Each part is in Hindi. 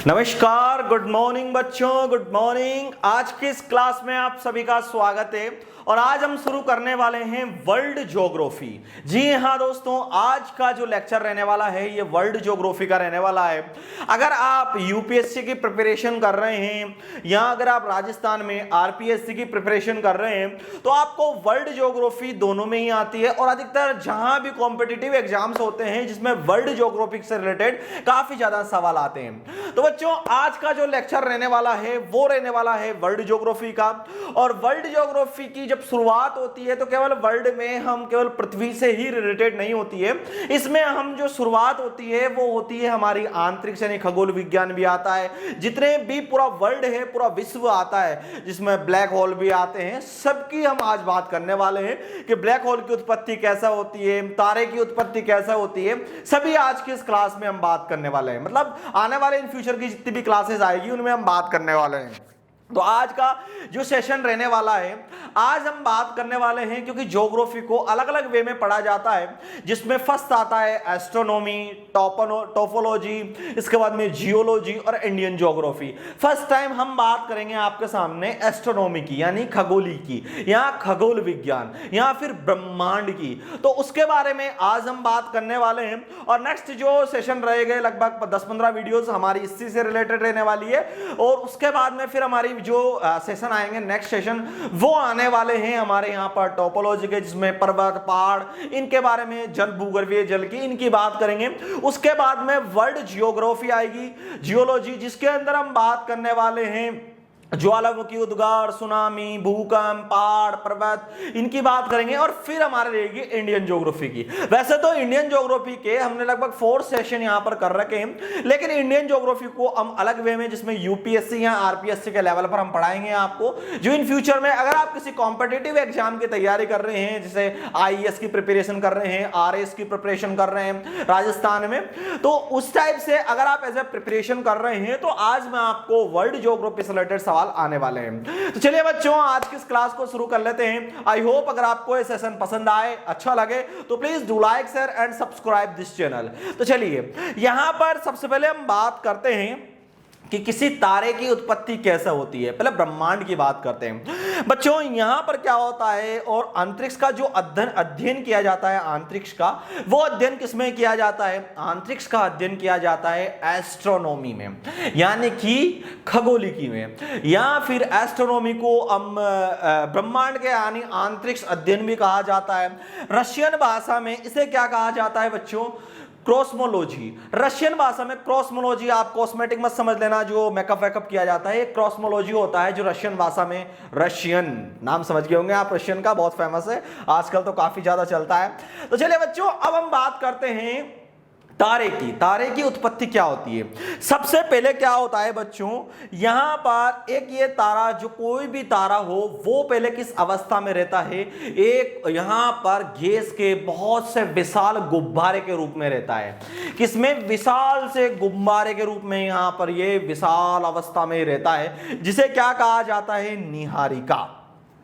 नमस्कार, गुड मॉर्निंग बच्चों, गुड मॉर्निंग। आज की इस क्लास में आप सभी का स्वागत है और आज हम शुरू करने वाले हैं वर्ल्ड ज्योग्राफी। जी हाँ दोस्तों, आज का जो लेक्चर रहने वाला है ये वर्ल्ड ज्योग्राफी का रहने वाला है। अगर आप यूपीएससी की प्रिपरेशन कर रहे हैं या अगर आप राजस्थान में आरपीएससी की प्रिपरेशन कर रहे हैं तो आपको वर्ल्ड ज्योग्राफी दोनों में ही आती है और अधिकतर जहां भी कॉम्पिटिटिव एग्जाम्स होते हैं जिसमें वर्ल्ड ज्योग्राफी से रिलेटेड काफी ज्यादा सवाल आते हैं। तो बच्चों, आज का जो लेक्चर रहने वाला है वो रहने वाला है वर्ल्ड ज्योग्राफी का। और वर्ल्ड ज्योग्राफी की जब शुरुआत होती है तो केवल वर्ल्ड में हम केवल पृथ्वी से ही रिलेटेड नहीं होती है। इसमें हम जो शुरुआत होती है वो होती है हमारी आंतरिक्ष यानी खगोल विज्ञान भी आता है। जितने भी पूरा वर्ल्ड है, पूरा विश्व आता है जिसमें ब्लैक होल भी आते हैं, सबकी हम आज बात करने वाले हैं कि ब्लैक होल की उत्पत्ति कैसा होती है, तारे की उत्पत्ति कैसा होती है, सभी आज की इस क्लास में हम बात करने वाले हैं। मतलब आने वाले इन फ्यूचर की जितनी भी क्लासेस आएगी उनमें हम बात करने वाले हैं। तो आज का जो सेशन रहने वाला है, आज हम बात करने वाले हैं क्योंकि ज्योग्राफी को अलग अलग वे में पढ़ा जाता है, जिसमें फर्स्ट आता है एस्ट्रोनॉमी, टोपोलॉजी, इसके बाद में जियोलॉजी और इंडियन ज्योग्राफी। फर्स्ट टाइम हम बात करेंगे आपके सामने एस्ट्रोनॉमी की यानी खगोली की या खगोल विज्ञान या फिर ब्रह्मांड की। तो उसके बारे में आज हम बात करने वाले हैं और नेक्स्ट जो सेशन रहेगा लगभग 10-15 वीडियोस हमारी इसी से रिलेटेड रहने वाली है। और उसके बाद में फिर हमारी जो सेशन आएंगे, नेक्स्ट सेशन वो आने वाले हैं हमारे यहाँ पर टोपोलॉजी के, जिसमें पर्वत, पहाड़, इनके बारे में, जल, भूगर्भीय जल की इनकी बात करेंगे। उसके बाद में वर्ल्ड जियोग्राफी आएगी, जियोलॉजी, जिसके अंदर हम बात करने वाले हैं ज्वालामुखी, उद्गार, सुनामी, भूकंप, पहाड़, पर्वत, इनकी बात करेंगे। और फिर हमारे रहेगी इंडियन ज्योग्राफी की। वैसे तो इंडियन ज्योग्राफी के हमने लगभग 4 सेशन यहां पर कर रखे हैं, लेकिन इंडियन ज्योग्राफी को हम अलग वे में, जिसमें यूपीएससी या आरपीएससी के लेवल पर हम पढ़ाएंगे आपको, जो इन फ्यूचर में अगर आप किसी कॉम्पिटिटिव एग्जाम की तैयारी कर रहे हैं, जैसे आईएएस की प्रिपरेशन कर रहे हैं, आरएएस की प्रिपरेशन कर रहे हैं राजस्थान में, तो उस टाइप से अगर आप एज ए प्रिपरेशन कर रहे हैं तो आज मैं आपको वर्ल्ड ज्योग्राफी से रिलेटेड सवाल आने वाले हैं। तो चलिए बच्चों, आज की इस क्लास को शुरू कर लेते हैं। आई होप अगर आपको ये सेशन पसंद आए, अच्छा लगे, तो please do like, share and subscribe this channel. तो चलिए यहां पर सबसे पहले हम बात करते हैं कि किसी तारे की उत्पत्ति कैसे होती है। पहले ब्रह्मांड की बात करते हैं बच्चों। यहां पर क्या होता है, और अंतरिक्ष का जो अध्ययन किया जाता है, अंतरिक्ष का वो अध्ययन किसमें किया जाता है? अंतरिक्ष का अध्ययन किया जाता है एस्ट्रोनॉमी में, यानी कि खगोलिकी में, या फिर एस्ट्रोनॉमी को हम ब्रह्मांड के यानी अंतरिक्ष अध्ययन भी कहा जाता है। रशियन भाषा में इसे क्या कहा जाता है बच्चों? क्रॉस्मोलॉजी। रशियन भाषा में क्रॉस्मोलॉजी, आप कॉस्मेटिक मत समझ लेना जो मेकअप वेकअप किया जाता है, क्रॉस्मोलॉजी होता है जो रशियन भाषा में, रशियन नाम समझ गए होंगे आप, रशियन का बहुत फेमस है आजकल, तो काफी ज्यादा चलता है। तो चलिए बच्चों, अब हम बात करते हैं तारे की उत्पत्ति क्या होती है। सबसे पहले क्या होता है बच्चों, यहां पर एक ये तारा, जो कोई भी तारा हो, वो पहले किस अवस्था में रहता है? एक यहां पर गैस के बहुत से विशाल गुब्बारे के रूप में रहता है। किसमें? विशाल से गुब्बारे के रूप में यहां पर ये विशाल अवस्था में रहता है, जिसे क्या कहा जाता है? निहारिका।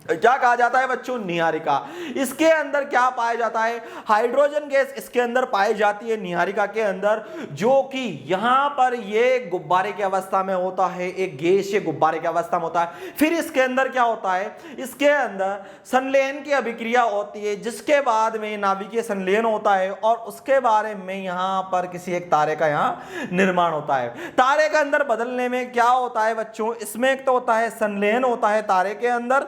क्या कहा जाता है बच्चों? निहारिका। इसके अंदर क्या पाया जाता है? हाइड्रोजन गैस इसके अंदर पाई जाती है निहारिका के अंदर, जो कि यहां पर ये गुब्बारे की अवस्था में होता है, एक गैस ये गुब्बारे की अवस्था में होता है। फिर इसके अंदर क्या होता है? इसके अंदर संलयन की अभिक्रिया होती है, जिसके बाद में नाभिकीय संलयन होता है और उसके बारे में यहां पर किसी एक तारे का यहां निर्माण होता है। तारे के अंदर बदलने में क्या होता है बच्चों? इसमें एक तो होता है संलयन होता है तारे के अंदर,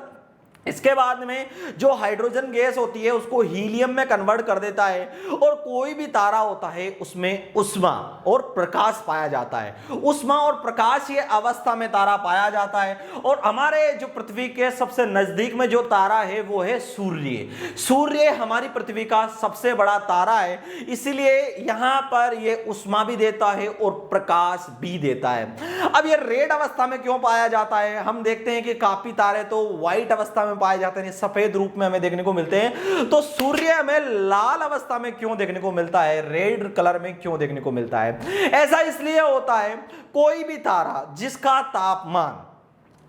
इसके बाद में जो हाइड्रोजन गैस होती है उसको हीलियम में कन्वर्ट कर देता है, और कोई भी तारा होता है उसमें उष्मा और प्रकाश पाया जाता है। उष्मा और प्रकाश ये अवस्था में तारा पाया जाता है। और हमारे जो पृथ्वी के सबसे नजदीक में जो तारा है वो है सूर्य। सूर्य हमारी पृथ्वी का सबसे बड़ा तारा है, इसलिए यहां पर ये उष्मा भी देता है और प्रकाश भी देता है। अब ये रेड अवस्था में क्यों पाया जाता है? हम देखते हैं कि काफी तारे तो व्हाइट अवस्था में पाए जाते हैं, सफेद रूप में हमें देखने को मिलते हैं। तो सूर्य हमें लाल अवस्था में क्यों देखने को मिलता है, रेड कलर में क्यों देखने को मिलता है? ऐसा इसलिए होता है, कोई भी तारा जिसका तापमान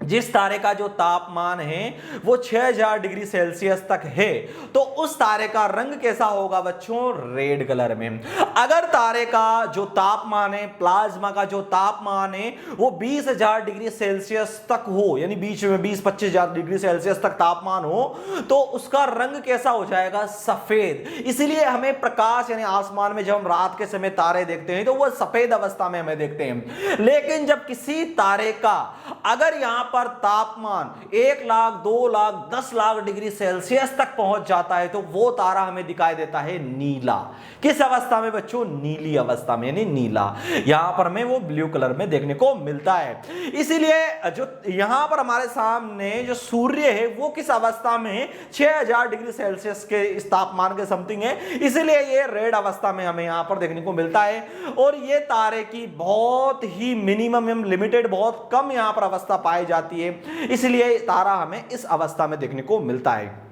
जिस तारे का जो तापमान है वो 6000 डिग्री सेल्सियस तक है, तो उस तारे का रंग कैसा होगा बच्चों? रेड कलर में। अगर तारे का जो तापमान है, प्लाज्मा का जो तापमान है वो 20000 डिग्री सेल्सियस तक हो, यानी बीच में 20-25 डिग्री सेल्सियस तक तापमान हो, तो उसका रंग कैसा हो जाएगा? सफेद। इसलिए हमें प्रकाश यानी आसमान में जब हम रात के समय तारे देखते हैं तो वह सफेद अवस्था में हमें देखते हैं। लेकिन जब किसी तारे का अगर यहां पर तापमान 1 लाख, 2 लाख, 10 लाख डिग्री सेल्सियस तक पहुंच जाता है तो वो तारा हमें दिखाई देता है नीला। किस अवस्था में बच्चों? नीली अवस्था में, यानी नीला। यहां पर हमें वो ब्लू कलर में देखने को मिलता है। इसीलिए जो यहां पर हमारे सामने जो सूर्य है वो किस अवस्था में है? 6000 डिग्री सेल्सियस के इस तापमान के समथिंग है, इसलिए ये रेड अवस्था में हमें यहां पर देखने को मिलता है। और ये तारे की बहुत ही मिनिमम लिमिटेड, बहुत कम यहां पर अवस्था पाई जाती है, इसलिए तारा हमें इस अवस्था में देखने को मिलता है।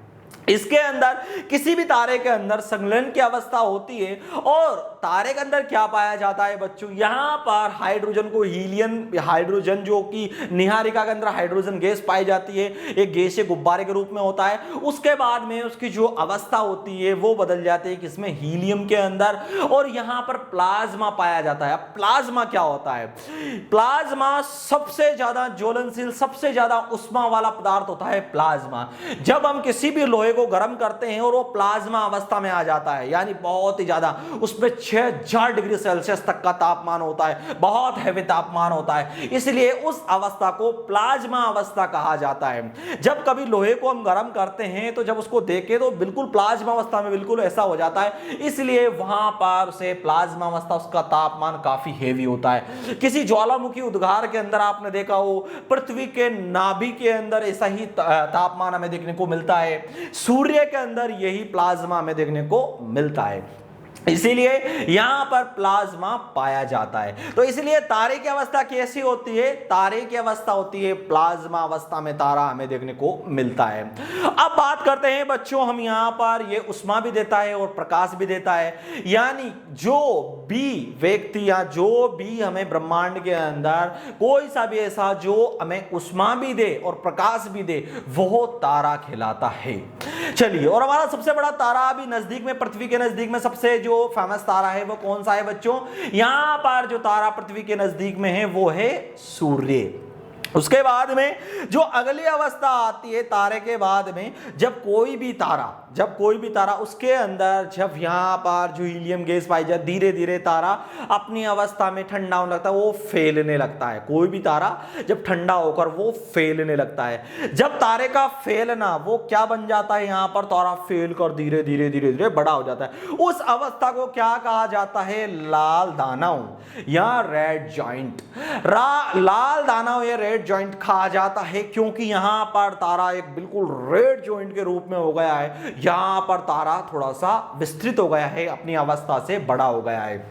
इसके अंदर किसी भी तारे के अंदर संघनन की अवस्था होती है, और तारे के अंदर क्या पाया जाता है बच्चों? यहां पर हाइड्रोजन को हाइड्रोजन जो कि निहारिका के अंदर हाइड्रोजन गैस पाई जाती है, एक गैसीय गुब्बारे के रूप में होता है। उसके बाद में उसकी जो अवस्था होती है वो बदल जाती है किसमें? हीलियम के अंदर, और यहां पर प्लाज्मा पाया जाता है। अब प्लाज्मा क्या होता है? प्लाज्मा सबसे ज्यादा ज्वलनशील, सबसे ज्यादा उष्मा वाला पदार्थ होता है प्लाज्मा। जब हम किसी भी लोहे को गर्म करते हैं और वो प्लाज्मा अवस्था में आ जाता है, यानी बहुत ही ज्यादा, उसमें 6000 डिग्री सेल्सियस तक का तापमान होता है, बहुत हैवी तापमान होता है, इसलिए उस अवस्था को प्लाज्मा अवस्था कहा जाता है। जब कभी लोहे को हम गर्म करते हैं तो जब उसको देखें तो बिल्कुल प्लाज्मा अवस्था में बिल्कुल ऐसा हो जाता है, इसलिए वहां पर उसे प्लाज्मा अवस्था, उसका तापमान काफी हैवी होता है। किसी ज्वालामुखी उद्गार के अंदर आपने देखा हो, पृथ्वी के नाभि के अंदर ऐसा ही तापमान हमें देखने को मिलता है, सूर्य के अंदर यही प्लाज्मा हमें देखने को मिलता है, इसीलिए यहां पर प्लाज्मा पाया जाता है। तो इसलिए तारे की अवस्था कैसी होती है? तारे की अवस्था होती है प्लाज्मा अवस्था में तारा हमें देखने को मिलता है। अब बात करते हैं बच्चों, हम यहां पर ये उष्मा भी देता है और प्रकाश भी देता है, यानी जो भी व्यक्ति या जो भी हमें ब्रह्मांड के अंदर कोई सा भी ऐसा जो हमें उष्मा भी दे और प्रकाश भी दे, वो तारा कहलाता है। चलिए, और हमारा सबसे बड़ा तारा अभी नजदीक में, पृथ्वी के नजदीक में सबसे जो फेमस तारा है वो कौन सा है बच्चों? यहां पर जो तारा पृथ्वी के नजदीक में है वो है सूर्य। उसके बाद में जो अगली अवस्था आती है तारे के बाद में, जब कोई भी तारा उसके अंदर जब यहां पर जो हीलियम गैस पाई जाए, धीरे धीरे तारा अपनी अवस्था में ठंडा होने लगता है, वो फैलने लगता है। कोई भी तारा जब ठंडा होकर वो फैलने लगता है, जब तारे का फैलना वो क्या बन जाता है? यहां पर तारा फैल कर धीरे धीरे धीरे धीरे बड़ा हो जाता है। उस अवस्था को क्या कहा जाता है? लाल दानव या रेड जॉइंट। लाल दानव या रेड जॉइंट कहा जाता है क्योंकि यहां पर तारा एक बिल्कुल रेड जॉइंट के रूप में हो गया है, यहां पर तारा थोड़ा सा विस्तृत हो गया है, अपनी अवस्था से बड़ा हो गया है।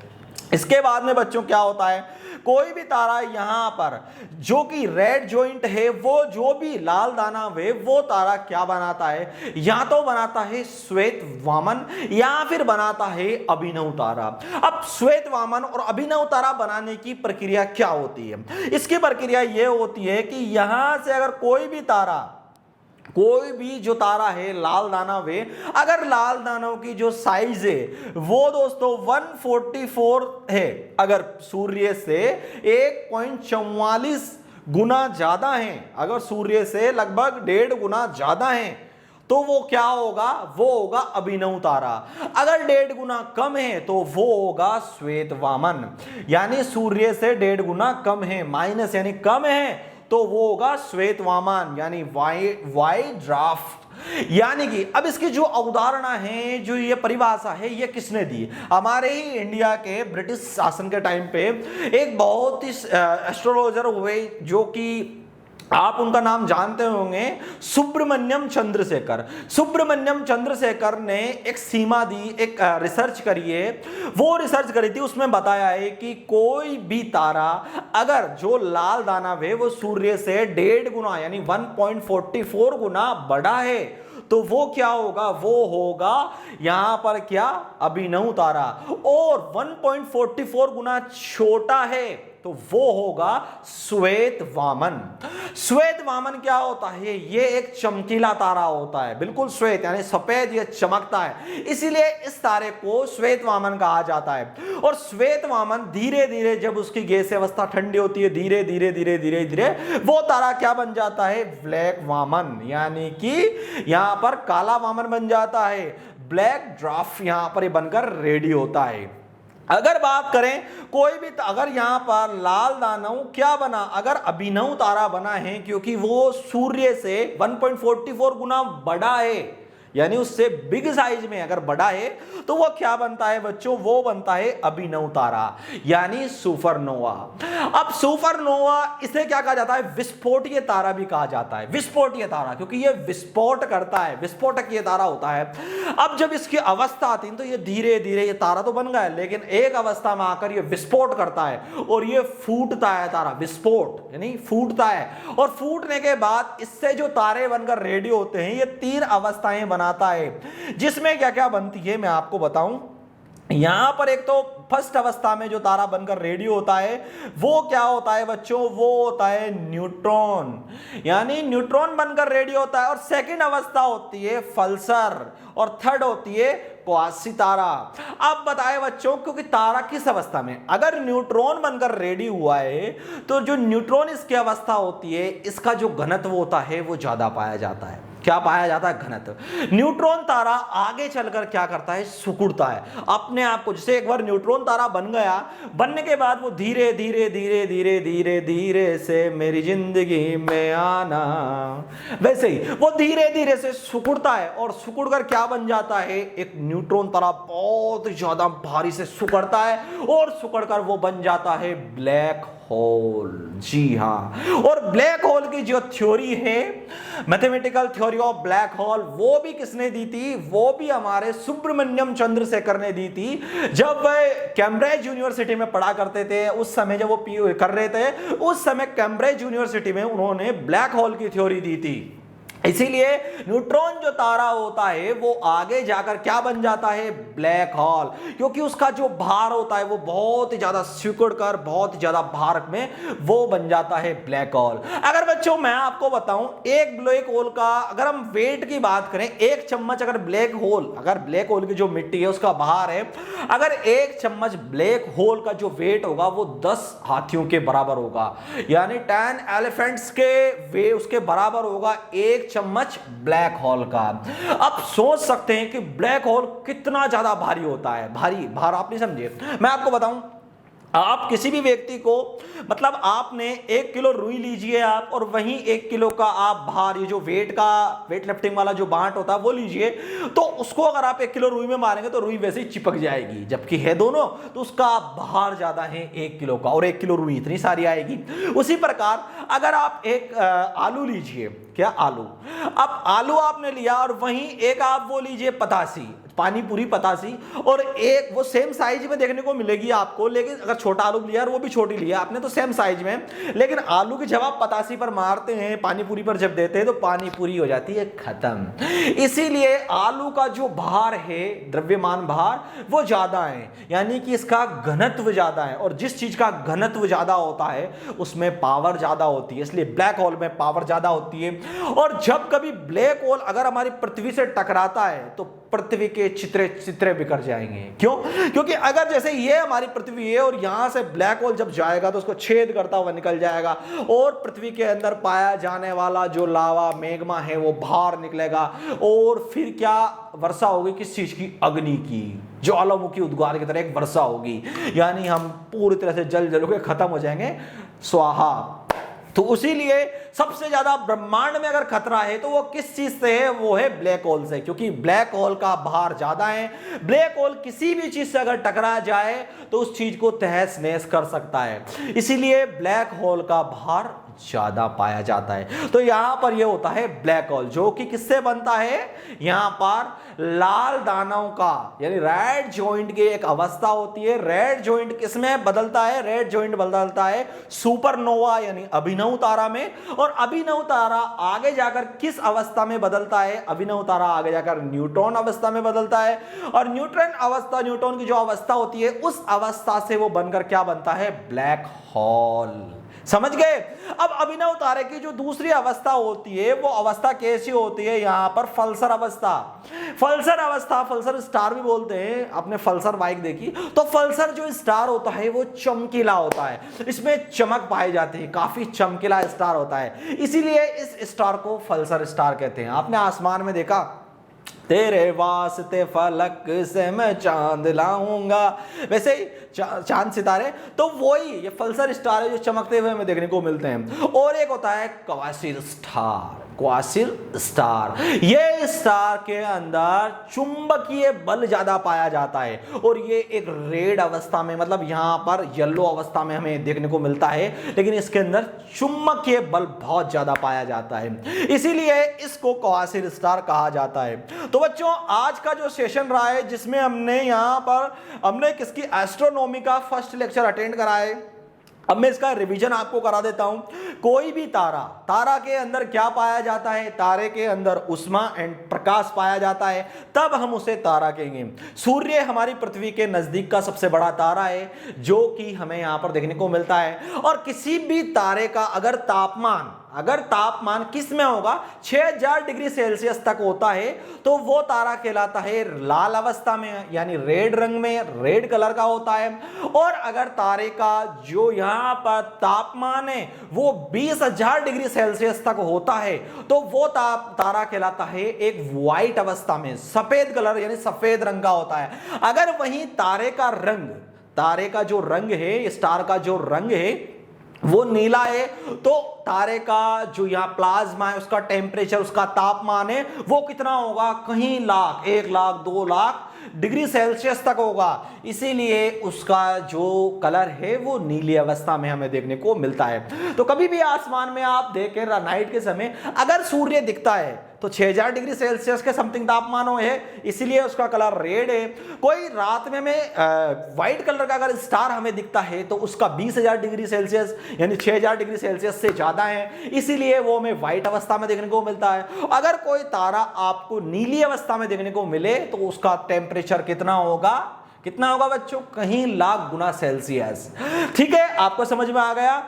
इसके बाद में बच्चों क्या होता है? कोई भी तारा यहां पर जो कि रेड जॉइंट है, वो जो भी लाल दानव है, वो तारा क्या बनाता है? या तो बनाता है श्वेत वामन या फिर बनाता है अभिनव तारा। अब श्वेत वामन और अभिनव तारा बनाने की प्रक्रिया क्या होती है? इसकी प्रक्रिया यह होती है कि यहां से अगर कोई भी जो तारा है लाल दानव है, अगर लाल दानव की जो साइज है वो दोस्तों 144 है, अगर सूर्य से 1.44 गुना ज्यादा है, अगर सूर्य से लगभग 1.5 गुना ज्यादा है, तो वो क्या होगा? वो होगा अभिनव तारा। अगर 1.5 गुना कम है तो वो होगा श्वेत वामन, यानी सूर्य से 1.5 गुना कम है, माइनस यानी कम है, तो वो होगा श्वेत वामन यानी वाइट ड्वार्फ। यानी कि अब इसकी जो अवधारणा है, जो ये परिभाषा है, ये किसने दी? हमारे ही इंडिया के ब्रिटिश शासन के टाइम पे एक बहुत ही एस्ट्रोलॉजर हुए, जो कि आप उनका नाम जानते होंगे, सुब्रमण्यम चंद्रशेखर ने एक सीमा दी, एक रिसर्च करी है। वो रिसर्च करी थी, उसमें बताया है कि कोई भी तारा अगर जो लाल दानव है वो सूर्य से 1.5 गुना यानी 1.44 गुना बड़ा है, तो वो क्या होगा? वो होगा यहां पर क्या? अभिनव तारा। और 1.44 गुना छोटा है तो वो होगा श्वेत वामन। श्वेत वामन क्या होता है? ये एक चमकीला तारा होता है, बिल्कुल श्वेत यानी सफेद, ये चमकता है, इसीलिए इस तारे को श्वेत वामन कहा जाता है। और श्वेत वामन धीरे धीरे जब उसकी गैसीय अवस्था ठंडी होती है, धीरे धीरे धीरे धीरे धीरे वो तारा क्या बन जाता है? ब्लैक वामन, यानी कि यहां पर काला वामन बन जाता है। ब्लैक ड्वार्फ यहां पर बनकर रेडी होता है। अगर बात करें कोई भी, अगर यहां पर लाल दानव क्या बना? अगर अभिनव तारा बना है, क्योंकि वो सूर्य से 1.44 गुना बड़ा है, यानी उससे बिग साइज में अगर बड़ा है, तो वो क्या बनता है बच्चों? वो बनता है अभिनव तारा, यानी सुपरनोवा। अब सुपरनोवा इसे क्या कहा जाता है? विस्फोटीय तारा भी कहा जाता है। विस्फोटीय तारा क्योंकि ये विस्फोट करता है, विस्फोटक ये तारा होता है। अब जब इसकी अवस्था आती है तो ये धीरे धीरे, ये तारा तो बन गया है, लेकिन एक अवस्था में आकर ये विस्फोट करता है और ये फूटता है तारा। विस्फोट यानी फूटता है, और फूटने के बाद इससे जो तारे बनकर रेडी होते हैं, ये 3 अवस्थाएं बनाता है। जिसमें क्या क्या बनती है मैं आपको बताऊं। यहां पर एक तो फर्स्ट अवस्था में जो तारा बनकर रेडी होता है वो क्या होता है बच्चों? वो होता है न्यूट्रॉन, यानी न्यूट्रॉन बनकर रेडी होता है। और सेकंड अवस्था होती है पल्सर, और थर्ड होती है क्वासी तारा। अब बताएं बच्चों, क्योंकि तारा किस अवस्था में? अगर न्यूट्रॉन बनकर रेडी हुआ है तो जो न्यूट्रॉन इसकी अवस्था होती है, इसका जो घनत्व होता है वो ज्यादा पाया जाता है। क्या पाया जाता है? घनत्व। न्यूट्रॉन तारा आगे चलकर क्या करता है? सिकुड़ता है अपने आप को। जैसे एक बार न्यूट्रॉन तारा बन गया, बनने के बाद वो धीरे धीरे धीरे धीरे धीरे धीरे से मेरी जिंदगी में आना, वैसे ही वो धीरे धीरे से सिकुड़ता है, और सिकुड़कर क्या बन जाता है? एक न्यूट्रॉन तारा बहुत ज्यादा भारी से सिकुड़ता है, और सिकुड़कर वो बन जाता है ब्लैक होल। जी हां, और ब्लैक होल की जो थ्योरी है, mathematical theory of black hole, वो भी किसने दी थी? वो भी हमारे सुब्रमण्यम चंद्रशेखर ने दी थी। जब वह कैम्ब्रिज यूनिवर्सिटी में पढ़ा करते थे, उस समय जब वो कर रहे थे, उस समय कैम्ब्रिज यूनिवर्सिटी में उन्होंने ब्लैक होल की थ्योरी दी थी। इसीलिए न्यूट्रॉन जो तारा होता है वो आगे जाकर क्या बन जाता है? ब्लैक होल, क्योंकि उसका जो भार होता है वो बहुत ही ज्यादा सिकुड़कर बहुत ज्यादा भार में वो बन जाता है ब्लैक होल। अगर बच्चों मैं आपको बताऊं, एक ब्लैक होल का अगर हम वेट की बात करें, एक चम्मच अगर ब्लैक होल की जो मिट्टी है उसका भार है, अगर एक चम्मच ब्लैक होल का जो वेट होगा वो 10 हाथियों के बराबर होगा, यानी 10 एलिफेंट्स के उसके बराबर होगा एक चम्मच ब्लैक होल का। अब सोच सकते हैं कि ब्लैक होल कितना ज्यादा भारी होता है। भार आप नहीं समझे, मैं आपको बताऊं। आप किसी भी व्यक्ति को, मतलब आपने 1 किलो रुई लीजिए आप, और वहीं 1 किलो का आप भार, ये जो वेट लिफ्टिंग वाला जो बांट होता है वो लीजिए, तो उसको अगर आप 1 किलो रुई में मारेंगे तो रुई वैसे ही चिपक जाएगी, जबकि है दोनों तो उसका भार ज्यादा है 1 किलो का, और 1 किलो रुई इतनी सारी आएगी। उसी प्रकार अगर आप एक आलू लीजिए, क्या आलू, अब आलू आपने लिया और वहीं एक आप वो लीजिए पतासी, पानी पूरी पतासी, और एक वो सेम साइज में देखने को मिलेगी आपको, लेकिन अगर छोटा आलू लिया और वो भी छोटी लिया आपने तो सेम साइज में, लेकिन आलू की जब आप पतासी पर मारते हैं, पानी पूरी पर जब देते हैं तो पानी पूरी हो जाती है खत्म। इसीलिए आलू का जो भार है, द्रव्यमान भार, वो ज्यादा है, यानी कि इसका घनत्व ज्यादा है, और जिस चीज का घनत्व ज्यादा होता है उसमें पावर ज्यादा होती है, इसलिए ब्लैक होल में पावर ज्यादा होती है। और जब कभी ब्लैक होल अगर हमारी पृथ्वी से टकराता है तो पृथ्वी के चित्रे बिखर जाएंगे। क्यों? क्योंकि अगर जैसे ये हमारी पृथ्वी है और यहां से ब्लैक होल जब जाएगा तो उसको छेद करता हुआ निकल जाएगा, और पृथ्वी के अंदर पाया जाने वाला जो लावा मैग्मा है वो बाहर निकलेगा, और फिर क्या वर्षा होगी? किस चीज की? अग्नि की, ज्वालामुखी उद्गार की तरह एक वर्षा होगी, यानी हम पूरी तरह से जल के खत्म हो जाएंगे, स्वाहा। तो उसीलिए सबसे ज्यादा ब्रह्मांड में अगर खतरा है तो वो किस चीज से है? वो है ब्लैक होल से, क्योंकि ब्लैक होल का भार ज्यादा है। ब्लैक होल किसी भी चीज से अगर टकरा जाए तो उस चीज को तहस नहस कर सकता है, इसीलिए ब्लैक होल का भार ज्यादा पाया जाता है। तो यहां पर यह होता है ब्लैक होल, जो कि किससे बनता है? यहां पर लाल दानव का, यानी रेड जॉइंट की एक अवस्था होती है। रेड जॉइंट किसमें बदलता है? रेड जॉइंट बदलता है सुपरनोवा यानी अभिनव तारा में। और अभिनव तारा आगे जाकर किस अवस्था में बदलता है? अभिनव तारा आगे जाकर न्यूट्रॉन अवस्था में बदलता है, और न्यूट्रॉन की जो अवस्था होती है उस अवस्था से वो बनकर क्या बनता है? Black hole. समझ गए। अब अभिनव तारे की जो दूसरी अवस्था होती है वो अवस्था कैसी होती है, यहां पर फल्सर अवस्था। फल्सर अवस्था, फल्सर स्टार भी बोलते हैं, आपने फल्सर बाइक देखी तो फल्सर जो स्टार होता है वो चमकीला होता है, इसमें चमक पाई जाती है, काफी चमकीला स्टार होता है, इसीलिए इस स्टार को फल्सर स्टार कहते हैं। आपने आसमान में देखा, तेरे वास्ते फलक से मैं चांद लाऊंगा, वैसे ही चांद सितारे, तो वही ये फल्सर स्टार है जो चमकते हुए हमें देखने को मिलते हैं। और एक होता है क्वासिर स्टार। क्वासिर स्टार, ये स्टार के अंदर चुंबकीय बल ज्यादा पाया जाता है और ये एक रेड अवस्था में, मतलब यहां पर येलो अवस्था में हमें देखने को मिलता है, लेकिन इसके अंदर चुंबकीय बल बहुत ज्यादा पाया जाता है, इसीलिए इसको क्वासिर स्टार कहा जाता है। तो बच्चों आज का जो सेशन रहा है जिसमें हमने किसकी एस्ट्रोनॉमी का फर्स्ट लेक्चर अटेंड करा है, अब मैं इसका रिवीजन आपको करा देता हूं। कोई भी तारा के अंदर क्या पाया जाता है, तारे के अंदर उष्मा एंड प्रकाश पाया जाता है, तब हम उसे तारा कहेंगे। सूर्य हमारी पृथ्वी के नजदीक का सबसे बड़ा तारा है जो कि हमें यहां पर देखने को मिलता है। और किसी भी तारे का अगर तापमान किस में होगा, 6000 डिग्री सेल्सियस तक होता है, तो वो तारा कहलाता है लाल अवस्था में, यानी रेड रंग में, रेड कलर का होता है। और अगर तारे का जो यहां पर तापमान है वो 20000 डिग्री सेल्सियस तक होता है, तो वो तारा कहलाता है एक व्हाइट अवस्था में, सफेद कलर यानी सफेद रंग का होता है। अगर वहीं तारे का जो रंग है, स्टार का जो रंग है वो नीला है, तो तारे का जो यहाँ प्लाज्मा है उसका टेम्परेचर, उसका तापमान है वो कितना होगा, कहीं लाख, 1 लाख 2 लाख डिग्री सेल्सियस तक होगा, इसीलिए उसका जो कलर है वो नीली अवस्था में हमें देखने को मिलता है। तो कभी भी आसमान में आप देखें नाइट के समय अगर सूर्य दिखता है तो 6000 डिग्री सेल्सियस के समथिंग तापमान है, इसीलिए उसका कलर रेड है। कोई रात में व्हाइट कलर का अगर स्टार हमें दिखता है तो उसका 20000 डिग्री सेल्सियस यानी 6000 डिग्री सेल्सियस से ज्यादा है, इसीलिए वो हमें व्हाइट अवस्था में देखने को मिलता है। अगर कोई तारा आपको नीली अवस्था में देखने को मिले तो उसका टेम्परेचर कितना होगा बच्चों, कहीं लाख गुना सेल्सियस। ठीक है, आपको समझ में आ गया।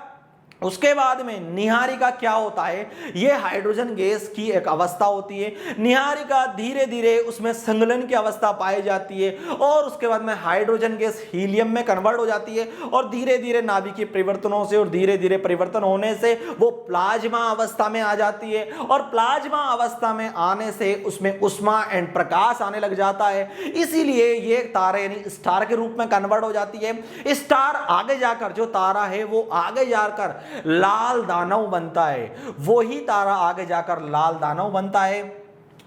उसके बाद में निहारिका क्या होता है, यह हाइड्रोजन गैस की एक अवस्था होती है। निहारिका धीरे धीरे उसमें संगलन की अवस्था पाई जाती है और उसके बाद में हाइड्रोजन गैस हीलियम में कन्वर्ट हो जाती है और धीरे धीरे नाभिकीय परिवर्तनों से और धीरे धीरे परिवर्तन होने से वो प्लाज्मा अवस्था में आ जाती है और प्लाज्मा अवस्था में आने से उसमें उष्मा एंड प्रकाश आने लग जाता है, इसीलिए ये तारे यानी स्टार के रूप में कन्वर्ट हो जाती है। स्टार आगे जाकर, जो तारा है वो आगे जाकर लाल दानव बनता है, वही तारा आगे जाकर लाल दानव बनता है,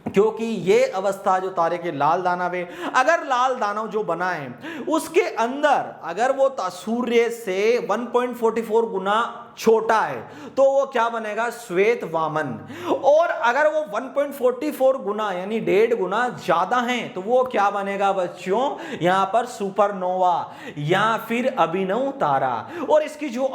क्योंकि ये अवस्था जो तारे के लाल दानव है, अगर लाल दानव जो बना है उसके अंदर अगर वो सूर्य से 1.44 गुना छोटा है तो वो क्या बनेगा, श्वेत वामन। और अगर वो 1.44 गुना यानी 1.5 गुना ज्यादा है तो वो क्या बनेगा बच्चों, यहां पर सुपरनोवा या फिर अभिनव तारा। और इसकी जो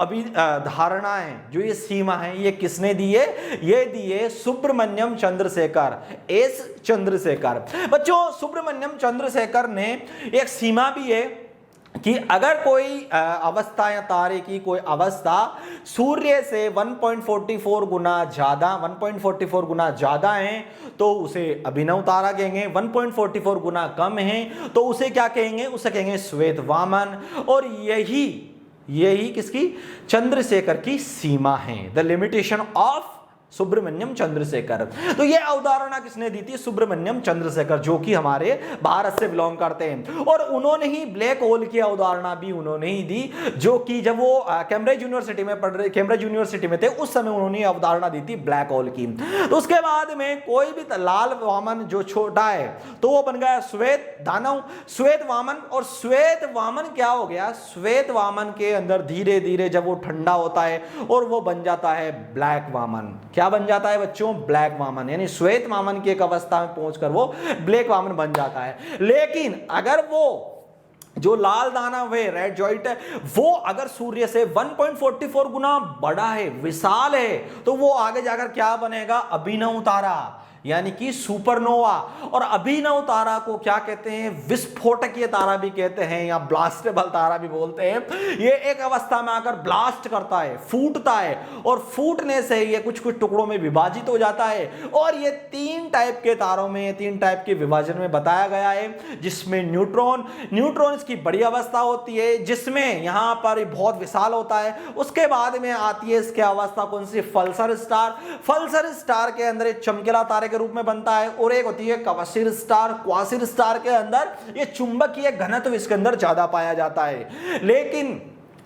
धारणा है, जो ये सीमा है, ये किसने दी है, ये दिए सुब्रमण्यम चंद्रशेखर, एस चंद्रशेखर। बच्चों सुब्रमण्यम चंद्रशेखर ने एक सीमा भी है कि अगर कोई अवस्था या तारे की कोई अवस्था सूर्य से 1.44 गुना ज्यादा है तो उसे अभिनव तारा कहेंगे, 1.44 गुना कम है तो उसे क्या कहेंगे, उसे कहेंगे श्वेत वामन। और यही किसकी, चंद्रशेखर की सीमा है, the limitation of Subrahmanyan Chandrasekhar. तो यह अवधारणा किसने दी थी, सुब्रमण्यम चंद्रशेखर, जो कि हमारे भारत से बिलोंग करते हैं। और उन्होंने ही ब्लैक होल की अवधारणा भी उन्होंने ही दी, जो कि जब वो कैम्ब्रिज यूनिवर्सिटी में थे उस समय उन्होंने अवधारणा दी थी ब्लैक होल की। तो उसके बाद में कोई भी लाल वामन जो छोटा है तो वो बन गया श्वेत दानव, श्वेत वामन। और श्वेत वामन क्या हो गया, श्वेत वामन के अंदर धीरे धीरे जब वो ठंडा होता है और वो बन जाता है ब्लैक वामन। क्या बन जाता है बच्चों, ब्लैक वामन, यानी श्वेत वामन की एक अवस्था में पहुंचकर वो ब्लैक वामन बन जाता है। लेकिन अगर वो जो लाल दानव है, रेड जॉइंट है, वो अगर सूर्य से 1.44 गुना बड़ा है, विशाल है, तो वो आगे जाकर क्या बनेगा, अभिनव तारा यानी कि सुपरनोवा। और अभिनव तारा को क्या कहते हैं, विस्फोटकीय तारा भी कहते हैं या ब्लास्टेबल तारा भी बोलते हैं। ये एक अवस्था में आकर ब्लास्ट करता है, फूटता है, और फूटने से ये कुछ कुछ टुकड़ों में विभाजित हो जाता है। और ये 3 टाइप के तारों में, 3 टाइप के विभाजन में बताया गया है, जिसमें न्यूट्रॉन इसकी बड़ी अवस्था होती है, जिसमें यहां पर बहुत विशाल होता है। उसके बाद में आती है इसकी अवस्था कौन सी, पल्सर स्टार के अंदर एक चमकीला तारे के रूप में बनता है। और एक होती है क्वासिर स्टार के अंदर ये चुंबकीय घनत्व इसके अंदर ज्यादा पाया जाता है। लेकिन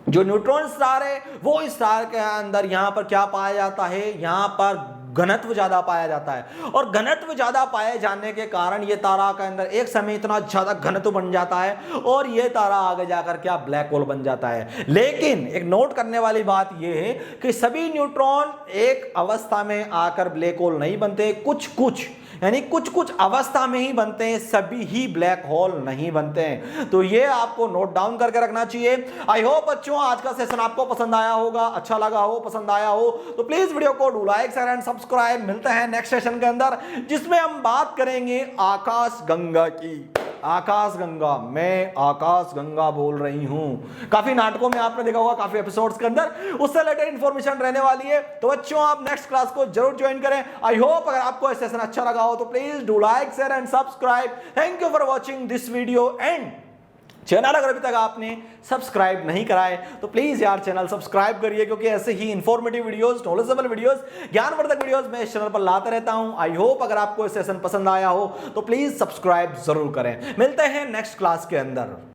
जो न्यूट्रॉन स्टार है वो स्टार के अंदर यहां पर क्या पाया जाता है, यहां पर घनत्व ज्यादा पाया जाता है। और घनत्व ज्यादा पाए जाने के कारण ये तारा के अंदर एक समय इतना ज्यादा घनत्व बन जाता है और ये तारा आगे जाकर क्या ब्लैक होल बन जाता है। लेकिन एक नोट करने वाली बात ये है कि सभी न्यूट्रॉन एक अवस्था में आकर ब्लैक होल नहीं बनते, कुछ अवस्था में ही बनते हैं, सभी ही ब्लैक होल नहीं बनते हैं। तो ये आपको नोट डाउन करके रखना चाहिए। आई होप बच्चों आज का सेशन आपको पसंद आया होगा, अच्छा लगा हो, पसंद आया हो तो प्लीज वीडियो को do like, share and subscribe. मिलते हैं नेक्स्ट सेशन के अंदर, जिसमें हम बात करेंगे आकाश गंगा की। आकाश गंगा, मैं आकाश गंगा बोल रही हूं। काफी नाटकों में आपने देखा होगा, काफी एपिसोड्स के अंदर उससे रिलेटेड इंफॉर्मेशन रहने वाली है। तो बच्चों आप नेक्स्ट क्लास को जरूर ज्वाइन करें। आई होप अगर आपको सेशन अच्छा लगा हो तो please do like, share and subscribe. Thank you for watching this video and channel अगर अभी तक आपने सब्सक्राइब नहीं करा है तो प्लीज यार चैनल सब्सक्राइब करिए, क्योंकि ऐसे ही इंफॉर्मेटिव वीडियोस, नॉलेजेबल वीडियोस, ज्ञानवर्धक वीडियोस मैं इस चैनल पर लाता रहता हूं। आई होप अगर आपको ये सेशन पसंद आया हो तो प्लीज सब्सक्राइब जरूर करें। मिलते हैं नेक्स्ट क्लास के अंदर।